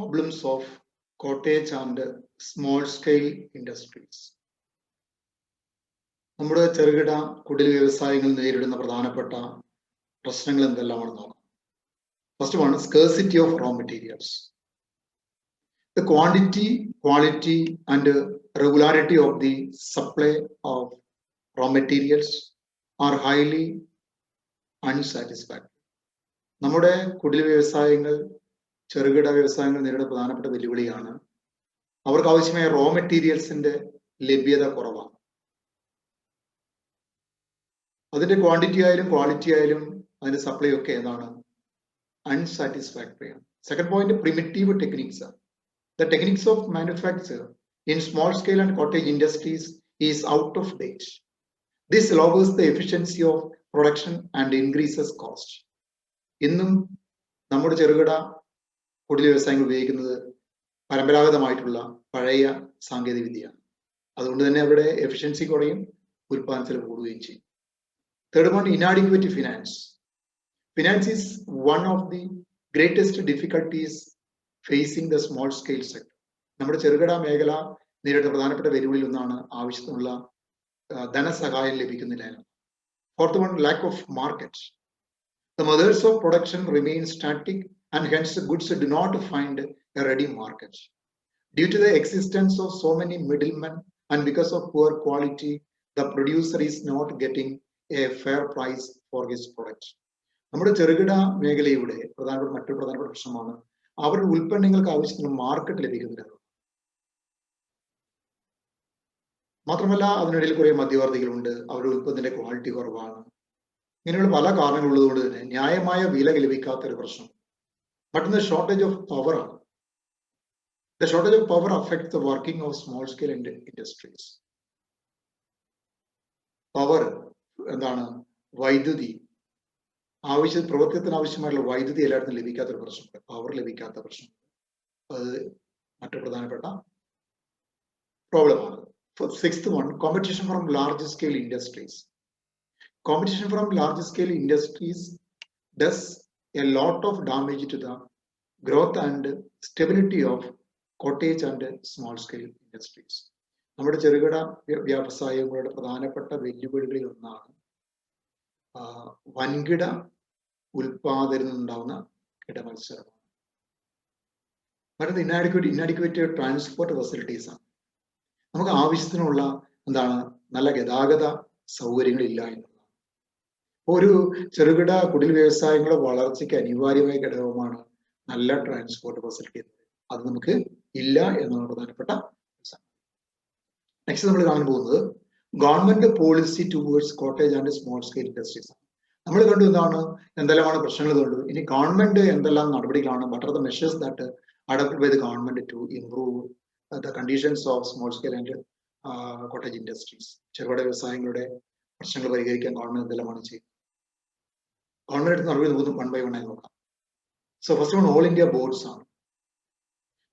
problems of cottage and small scale industries. നമ്മുടെ ചെറുകിട കുടിൽ വ്യവസായങ്ങൾ നേരിടുന്ന പ്രധാനപ്പെട്ട പ്രശ്നങ്ങൾ എന്തെല്ലാമാണെന്ന് നോക്കാം. First one, scarcity of raw materials. The quantity, quality and regularity of the supply of raw materials are highly unsatisfactory. നമ്മുടെ കുടിൽ വ്യവസായങ്ങൾ ചെറുകിട വ്യവസായങ്ങൾ നേരിടുന്ന പ്രധാനപ്പെട്ട വെല്ലുവിളിയാണ് അവർക്ക് ആവശ്യമായ റോ മെറ്റീരിയൽസിന്റെ ലഭ്യത കുറവാണ്. അതിന്റെ ക്വാണ്ടിറ്റി ആയാലും ക്വാളിറ്റി ആയാലും അതിന്റെ സപ്ലൈ ഒക്കെ ഏതാണ് അൺസാറ്റിസ്ഫാക്ടറി ആണ്. Second point, primitive techniques. The techniques of manufacture in small scale and cottage industries is out of date. This lowers the efficiency of production and increases cost. ഇന്നും നമ്മുടെ ചെറുകിട കുടിൽ വ്യവസായങ്ങൾ ഉപയോഗിക്കുന്നത് പരമ്പരാഗതമായിട്ടുള്ള പഴയ സാങ്കേതിക വിദ്യയാണ്. അതുകൊണ്ട് തന്നെ അവരുടെ എഫിഷ്യൻസി കുറയും, ഉൽപാദനത്തിൽ കൂടുകയും ചെയ്യും. Third one, inadequate finance. Finance is one of the greatest difficulties facing the small scale sector. നമ്മുടെ ചെറുകിട മേഖല നേരിടുന്ന പ്രധാനപ്പെട്ട വെല്ലുവിളിയിൽ ഒന്നാണ് ആവശ്യത്തിനുള്ള ധനസഹായം ലഭിക്കുന്നില്ല. Fourth one, lack of market. The mothers of production remain static and hence goods do not find a ready market. Due to the existence of so many middlemen and because of poor quality, the producer is not getting a fair price for his product. നമ്മുടെ ചെറുകിട മേഖലയുടെ മറ്റൊരു പ്രധാനപ്പെട്ട പ്രശ്നമാണ് അവരുടെ ഉൽപ്പന്നങ്ങൾക്ക് ആവശ്യത്തിന് market ലഭിക്കുന്നില്ല. മാത്രമല്ല അതിനിടയിൽ കുറെ മധ്യവർത്തികളുണ്ട്, അവരുടെ ഉൽപ്പന്നത്തിന്റെ ക്വാളിറ്റി കുറവാണ്. ഇങ്ങനെയുള്ള പല കാരണങ്ങളുള്ളത് കൊണ്ട് തന്നെ ന്യായമായ വില ലഭിക്കാത്തൊരു പ്രശ്നം. മറ്റൊന്ന് ഷോർട്ടേജ് ഓഫ് പവർ ആണ്. The shortage of power affects the working of small scale industries. Power എന്താണ്? വൈദ്യുതി. പ്രവർത്തനത്തിന് ആവശ്യമായിട്ടുള്ള വൈദ്യുതി എല്ലായിടത്തും ലഭിക്കാത്തൊരു പ്രശ്നമുണ്ട്, പവർ ലഭിക്കാത്ത പ്രശ്നം. അത് മറ്റൊരു പ്രധാനപ്പെട്ട പ്രോബ്ലമാണ്. Sixth one, competition from large scale industries. Competition from large scale industries does a lot of damage to the growth and stability of cottage and small scale industries. നമ്മുടെ ചെറുകിട വ്യവസായങ്ങളുടെ പ്രധാനപ്പെട്ട വെല്ലുവിളികളിൽ ഒന്നാണ് വൻകിട ഉൽപാദനത്തിൽ ഉണ്ടാവുന്ന കിടമത്സരമാണ്. മറ്റൊന്ന് ഇന്നാഡിക്വേറ്റ് ട്രാൻസ്പോർട്ട് ഫെസിലിറ്റീസ് ആണ്. നമുക്ക് ആവശ്യത്തിനുള്ള നല്ല ഗതാഗത സൗകര്യങ്ങളില്ല എന്നുള്ളതാണ്. ഒരു ചെറുകിട കുടിൽ വ്യവസായങ്ങളുടെ വളർച്ചയ്ക്ക് അനിവാര്യമായ ഘടകമാണ് നല്ല ട്രാൻസ്പോർട്ട് ഫെസിലിറ്റി. അത് നമുക്ക് ഇല്ല എന്നാണ് പ്രധാനപ്പെട്ട. നെക്സ്റ്റ് നമ്മൾ കാണാൻ പോകുന്നത് government policy towards cottage and small scale industries. നമ്മൾ കണ്ടു എന്തെല്ലാമാണ് പ്രശ്നങ്ങൾ കണ്ടു. ഇനി ഗവൺമെന്റ് എന്തെല്ലാം നടപടികളാണ്, what are the measures that adopted by the government to improve the conditions of small scale and cottage industries. ചെറുകിട വ്യവസായങ്ങളുടെ പ്രശ്നങ്ങൾ പരിഹരിക്കാൻ ഗവൺമെന്റ് എന്തെല്ലാമാണ് ചെയ്യുന്നത്? ഗവൺമെന്റ് എടുത്ത് നടപടി നമുക്ക് വൺ ബൈ വൺ ആയി നോക്കാം. So first one, all India boards ആണ്.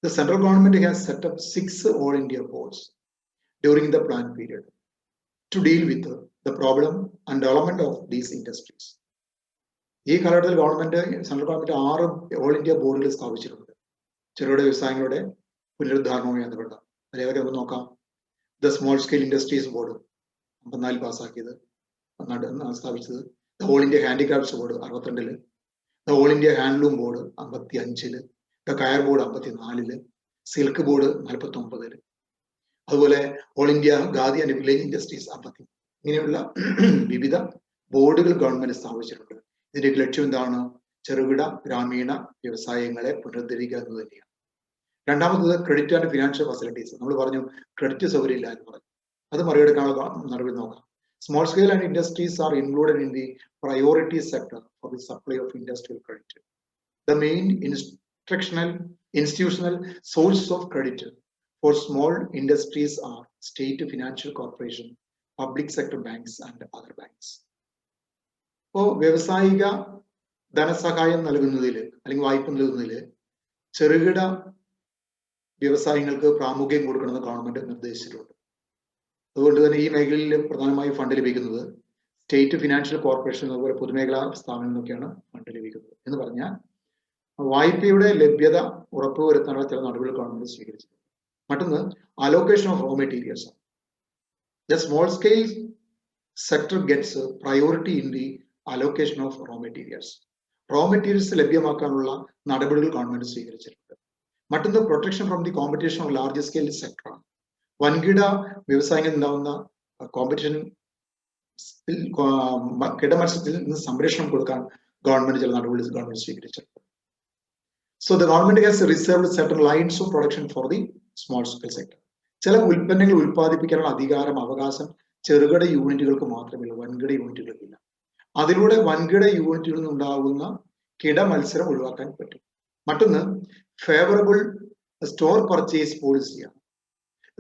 The central government has set up 6 all India boards during the plan period to deal with the problem and development of these industries. ഈ കാലഘട്ടത്തിൽ central government 6 all India ബോർഡുകൾ സ്ഥാപിച്ചിട്ടുണ്ട് ചെറുകിട വ്യവസായങ്ങളുടെ പുനരുദ്ധാരണവുമായി ബന്ധപ്പെട്ട. അതേപോലെ നമുക്ക് നോക്കാം. The small scale industries board 54 പാസ്സാക്കിയത് സ്ഥാപിച്ചത്. The all India handicrafts board 62-ല്, the all India handloom board 55-ല്, ദ കയർ ബോർഡ് 54-ല്, സിൽക്ക് ബോർഡ് 49-ല്, അതുപോലെ all India Khadi and village industries 50. ഇങ്ങനെയുള്ള വിവിധ ബോർഡുകൾ ഗവൺമെന്റ് സ്ഥാപിച്ചിട്ടുണ്ട്. ഇതിന്റെ ലക്ഷ്യം എന്താണ്? ചെറുകിട ഗ്രാമീണ വ്യവസായങ്ങളെ പുനരുദ്ധരിക്കുക എന്ന് തന്നെയാണ്. രണ്ടാമത്തത് ക്രെഡിറ്റ് ആൻഡ് ഫിനാൻഷ്യൽ ഫെസിലിറ്റീസ്. നമ്മൾ പറഞ്ഞു ക്രെഡിറ്റ് സൗകര്യം ഇല്ല എന്ന് പറഞ്ഞു. അത് മറികടക്കാനുള്ള നടപടി നോക്കാം. Small scale and industries are included in the priority sector for the supply of industrial credit. The main institutional source of credit for small industries are state financial corporation, public sector banks and other banks. അപ്പോൾ വ്യവസായിക ധനസഹായം നൽകുന്നതിൽ അല്ലെങ്കിൽ വായ്പ നൽകുന്നതിൽ ചെറുകിട വ്യവസായങ്ങൾക്ക് പ്രാമുഖ്യം കൊടുക്കണമെന്ന് ഗവൺമെന്റ് നിർദ്ദേശിച്ചിട്ടുണ്ട്. അതുകൊണ്ട് തന്നെ ഈ മേഖലയിൽ പ്രധാനമായും ഫണ്ട് ലഭിക്കുന്നത് സ്റ്റേറ്റ് ഫിനാൻഷ്യൽ കോർപ്പറേഷൻ അതുപോലെ പൊതുമേഖലാ സ്ഥാപനങ്ങളിൽ നിന്നൊക്കെയാണ് ഫണ്ട് ലഭിക്കുന്നത്. എന്ന് പറഞ്ഞാൽ വായ്പയുടെ ലഭ്യത ഉറപ്പുവരുത്താനുള്ള ചില നടപടികൾ ഗവൺമെന്റ് സ്വീകരിച്ചു. മറ്റൊന്ന് allocation of raw materials. The small scale sector gets priority in the allocation of raw materials. Raw materials ലഭ്യമാക്കാനുള്ള നടപടികൾ ഗവൺമെന്റ് സ്വീകരിച്ചിട്ടുണ്ട്. മറ്റൊന്ന് protection from the competition of large scale sector. വൻകിട വ്യവസായങ്ങളിൽ ഉണ്ടാവുന്ന കോമ്പറ്റീഷൻ കിടമത്സരത്തിൽ നിന്ന് സംരക്ഷണം കൊടുക്കാൻ ഗവൺമെന്റ് ചില നടപടികൾ ഗവൺമെന്റ് സ്വീകരിച്ചിട്ടുണ്ട്. So the government has reserved certain lines of production for the small scale sector. ചില ഉൽപ്പന്നങ്ങൾ ഉൽപ്പാദിപ്പിക്കാനുള്ള അധികാരം അവകാശം ചെറുകിട യൂണിറ്റുകൾക്ക് മാത്രമേ ഉള്ളൂ, വൻകിട യൂണിറ്റുകൾക്കില്ല. അതിലൂടെ വൻകിട യൂണിറ്റുകളിൽ നിന്നുണ്ടാകുന്ന കിടമത്സരം ഒഴിവാക്കാൻ പറ്റും. മറ്റൊന്ന് ഫേവറബിൾ സ്റ്റോർ പർച്ചേസ് പോളിസിയാണ്.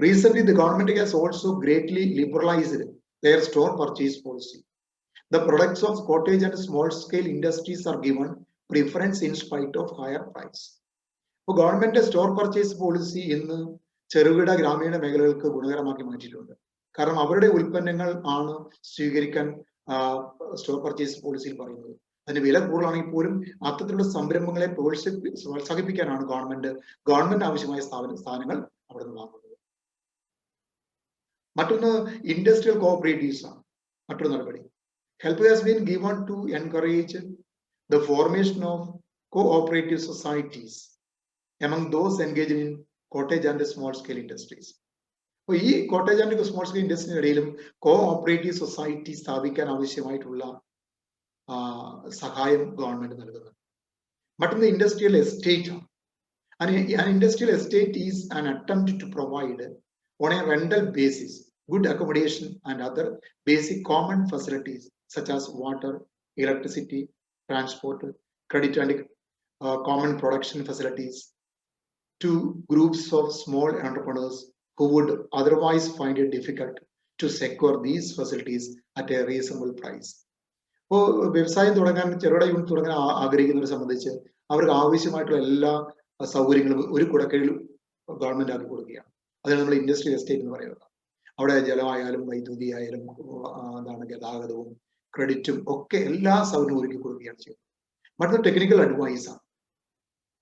Recent the government has also greatly liberalised their store purchase policy. The products of cottage and small scale industries are given preference in spite of higher price. ഇപ്പോൾ ഗവൺമെന്റ് സ്റ്റോർ പർച്ചേസ് പോളിസി ഇന്ന് ചെറുകിട ഗ്രാമീണ മേഖലകൾക്ക് ഗുണകരമാക്കി മാറ്റിയിട്ടുണ്ട്. കാരണം അവരുടെ ഉൽപ്പന്നങ്ങൾ ആണ് സ്വീകരിക്കാൻ സ്റ്റോർ പർച്ചേസ് പോളിസിയിൽ പറയുന്നത്. അതിന് വില കൂടുതലാണെങ്കിൽ പോലും അത്തരത്തിലുള്ള സംരംഭങ്ങളെ പ്രോത്സാഹിപ്പിക്കാനാണ് ഗവൺമെന്റ് ആവശ്യമായ സ്ഥാനങ്ങൾ അവിടെ നിന്ന് വാങ്ങുന്നത്. മറ്റൊന്ന് ഇൻഡസ്ട്രിയൽ കോഓപ്പറേറ്റീവ്സ് ആണ് മറ്റൊരു നടപടി. Help has been given to encourage the formation of cooperative societies among those engaged in cottage and small scale industries. അപ്പോൾ ഈ കോട്ടേജ് ആൻഡ് സ്മോൾ സ്കെയിൽ ഇൻഡസ്ട്രിയുടെ ഇടയിലും കോഓപ്പറേറ്റീവ് സൊസൈറ്റി സ്ഥാപിക്കാൻ ആവശ്യമായിട്ടുള്ള സഹായം ഗവൺമെന്റ് നൽകുന്നത്. മറ്റൊന്ന് ഇൻഡസ്ട്രിയൽ എസ്റ്റേറ്റ് ആണ്. An industrial estate is an attempt to provide on a rental basis good accommodation and other basic common facilities such as water, electricity, transport, credit and common production facilities to groups of small entrepreneurs who would otherwise find it difficult to secure these facilities at a reasonable price. ഇപ്പോൾ വ്യവസായം തുടങ്ങാൻ ചെറുകിട unit തുടങ്ങാൻ ആഗ്രഹിക്കുന്നവരെ സംബന്ധിച്ച് അവർക്ക് ആവശ്യമായിട്ടുള്ള എല്ലാ സൗകര്യങ്ങളും ഒരു കുടക്കീഴിൽ ഗവൺമെന്റ് ആക്കി കൊടുക്കുകയാണ്. അതിന് നമ്മൾ ഇൻഡസ്ട്രിയൽ എസ്റ്റേറ്റ് എന്ന് പറയുന്നത്. അവിടെ ജലമായാലും വൈദ്യുതി ആയാലും ഗതാഗതവും ക്രെഡിറ്റും ഒക്കെ എല്ലാ സൗകര്യവും ഒരുക്കി കൊടുക്കുകയാണ് ചെയ്യുന്നത്. മറ്റൊരു ടെക്നിക്കൽ അഡ്വൈസ് ആണ്.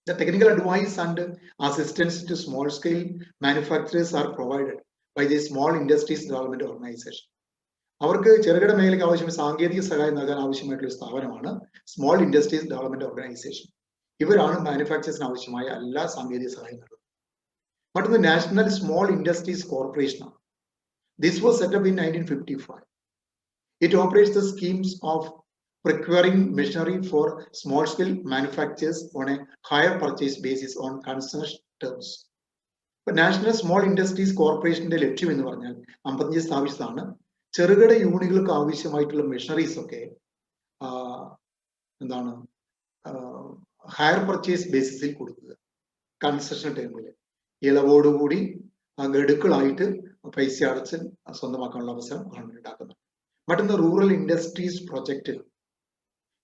The technical advice and assistance to small scale manufacturers are provided by the Small Industries Development Organization. അവർക്ക് ചെറുകിട മേഖലയ്ക്ക് ആവശ്യമായ സാങ്കേതിക സഹായം നൽകാൻ ആവശ്യമായിട്ടുള്ള സ്ഥാപനമാണ് സ്മോൾ ഇൻഡസ്ട്രീസ് ഡെവലപ്മെന്റ് ഓർഗനൈസേഷൻ. ഇവരാണ് മാനുഫാക്ചേഴ്സിന് ആവശ്യമായ എല്ലാ സാങ്കേതിക സഹായം നൽകുന്നത്. മറ്റൊന്ന് നാഷണൽ സ്മോൾ ഇൻഡസ്ട്രീസ് കോർപ്പറേഷൻ ആണ്. This was set up in 1955. It operates the schemes of procuring machinery for small scale manufacturers on a higher purchase basis on concession terms. National small industries കോർപ്പറേഷന്റെ ലക്ഷ്യം എന്ന് പറഞ്ഞാൽ 55 സ്ഥാപിച്ചതാണ്. ചെറുകിട യൂണിറ്റുകൾക്ക് ആവശ്യമായിട്ടുള്ള മെഷീനറീസ് ഒക്കെ higher purchase ബേസിസിൽ കൊടുക്കുക, concession ടൈമിൽ ഇളവോടുകൂടി ഗഡുക്കളായിട്ട് പൈസ അടച്ച് സ്വന്തമാക്കാനുള്ള അവസരം ഗവൺമെന്റ് ഉണ്ടാക്കുന്നുണ്ട്. മറ്റൊന്ന് rural industries project.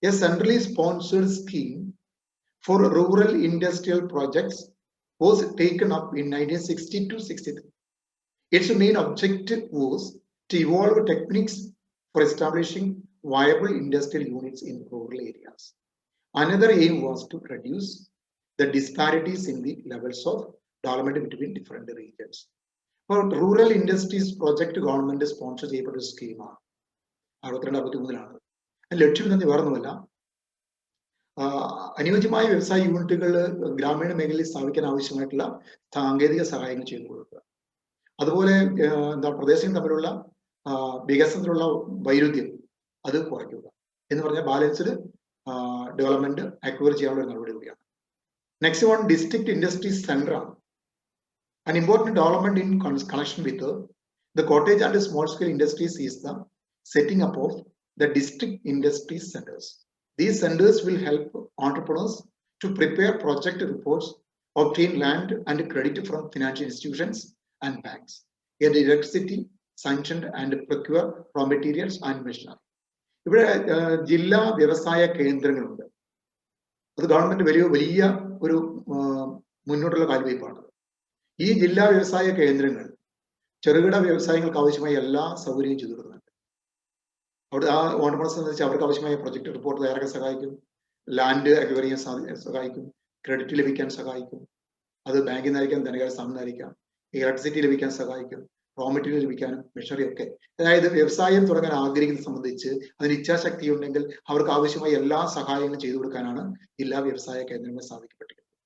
A centrally sponsored scheme for rural industrial projects was taken up in 1962-63. Its main objective was to evolve techniques for establishing viable industrial units in rural areas. Another aim was to reduce the disparities in the levels of development between different regions. For rural industries project government sponsor ചെയ്യപ്പെട്ട സ്കീമാണ് 62-63. ലക്ഷ്യം തന്നെ വേറൊന്നുമല്ല, അനുയോജ്യമായ വ്യവസായ യൂണിറ്റുകൾ ഗ്രാമീണ മേഖലയിൽ സ്ഥാപിക്കാൻ ആവശ്യമായിട്ടുള്ള സാങ്കേതിക സഹായങ്ങൾ ചെയ്തു കൊടുക്കുക. അതുപോലെ പ്രദേശങ്ങൾ തമ്മിലുള്ള വികസനത്തിലുള്ള വൈരുദ്ധ്യം അത് കുറയ്ക്കുക എന്ന് പറഞ്ഞാൽ ബാലൻസ്ഡ് ഡെവലപ്മെന്റ് അക്വയർ ചെയ്യാനുള്ള നടപടി കൂടിയാണ്. Next one district industries centre ആണ്. An important development in connection with the cottage and small scale industries is the setting up of the district industry centers. These centers will help entrepreneurs to prepare project reports, obtain land and credit from financial institutions and banks, get electricity sanctioned and procure raw materials and machinery. ഇവിടെ ജില്ലാ വ്യവസായ കേന്ദ്രങ്ങളുണ്ട്. അത് government വലിയ ഒരു മുന്നോട്ടുള്ള കാൽവയ്പാണ്. ഈ ജില്ലാ വ്യവസായ കേന്ദ്രങ്ങൾ ചെറുകിട വ്യവസായങ്ങൾക്ക് ആവശ്യമായ എല്ലാ സൗകര്യവും ചെയ്തു കൊടുക്കുന്നുണ്ട്. അവിടെ ആ ഓണർമാരെ സംബന്ധിച്ച് അവർക്ക് ആവശ്യമായ പ്രൊജക്ട് റിപ്പോർട്ട് തയ്യാറാക്കാൻ സഹായിക്കും, ലാൻഡ് അക്വയർ ചെയ്യാൻ സഹായിക്കും, ക്രെഡിറ്റ് ലഭിക്കാൻ സഹായിക്കും. അത് ബാങ്കിൽ നിന്നായിരിക്കാം, ധനകാര്യ സ്ഥാപനം നിന്നായിരിക്കാം. ഇലക്ട്രിസിറ്റി ലഭിക്കാൻ സഹായിക്കും, റോ മെറ്റീരിയൽ ലഭിക്കാനും മെഷീനറി ഒക്കെ. അതായത് വ്യവസായം തുടങ്ങാൻ ആഗ്രഹിക്കുന്നത് സംബന്ധിച്ച് അതിന് ഇച്ഛാശക്തി ഉണ്ടെങ്കിൽ അവർക്ക് ആവശ്യമായ എല്ലാ സഹായങ്ങളും ചെയ്തു കൊടുക്കാനാണ് ജില്ലാ വ്യവസായ കേന്ദ്രങ്ങൾ സ്ഥാപിക്കപ്പെട്ടിരിക്കുന്നത്.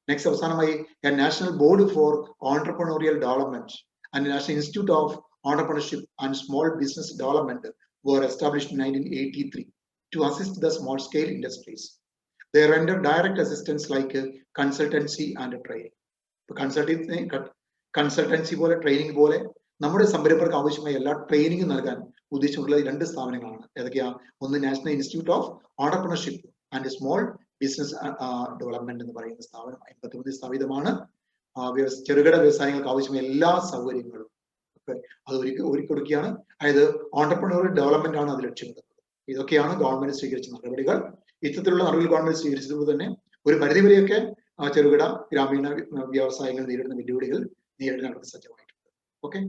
നെക്സ്റ്റ് അവസാനമായി national board for entrepreneurial development and national institute of entrepreneurship and small business development were established in 1983 to assist the small scale industries. They render direct assistance like consultancy and training. Consultancy പോലെ training പോലെ നമ്മുടെ സംരംഭകർക്ക് ആവശ്യമായ എല്ലാ ട്രെയിനിങ്ങും നൽകാൻ ഉദ്ദേശിച്ചുള്ള 2 സ്ഥാപനങ്ങളാണ്. ഏതൊക്കെയാ? ഒന്ന് national institute of entrepreneurship and small business development എന്ന് പറയുന്ന സ്ഥാപനം 53 സ്ഥാപിതമാണ്. ചെറുകിട വ്യവസായങ്ങൾക്ക് ആവശ്യമായ എല്ലാ സൗകര്യങ്ങളും അത് ഒരുക്കി കൊടുക്കുകയാണ്. അതായത് ഓൺട്രപ്രണോറിയൽ ഡെവലപ്മെന്റ് ആണ് അത് ലക്ഷ്യമിടുന്നത്. ഇതൊക്കെയാണ് ഗവൺമെന്റ് സ്വീകരിച്ച നടപടികൾ. ഇത്തരത്തിലുള്ള നടപടികൾ ഗവൺമെന്റ് സ്വീകരിച്ചതുപോലെ തന്നെ ഒരു പരിധിവരെയൊക്കെ ചെറുകിട ഗ്രാമീണ വ്യവസായങ്ങൾ നേരിടുന്ന വെല്ലുവിളികൾ നേരിടാൻ അവർക്ക് സജ്ജമായിട്ടുണ്ട്. ഓക്കെ.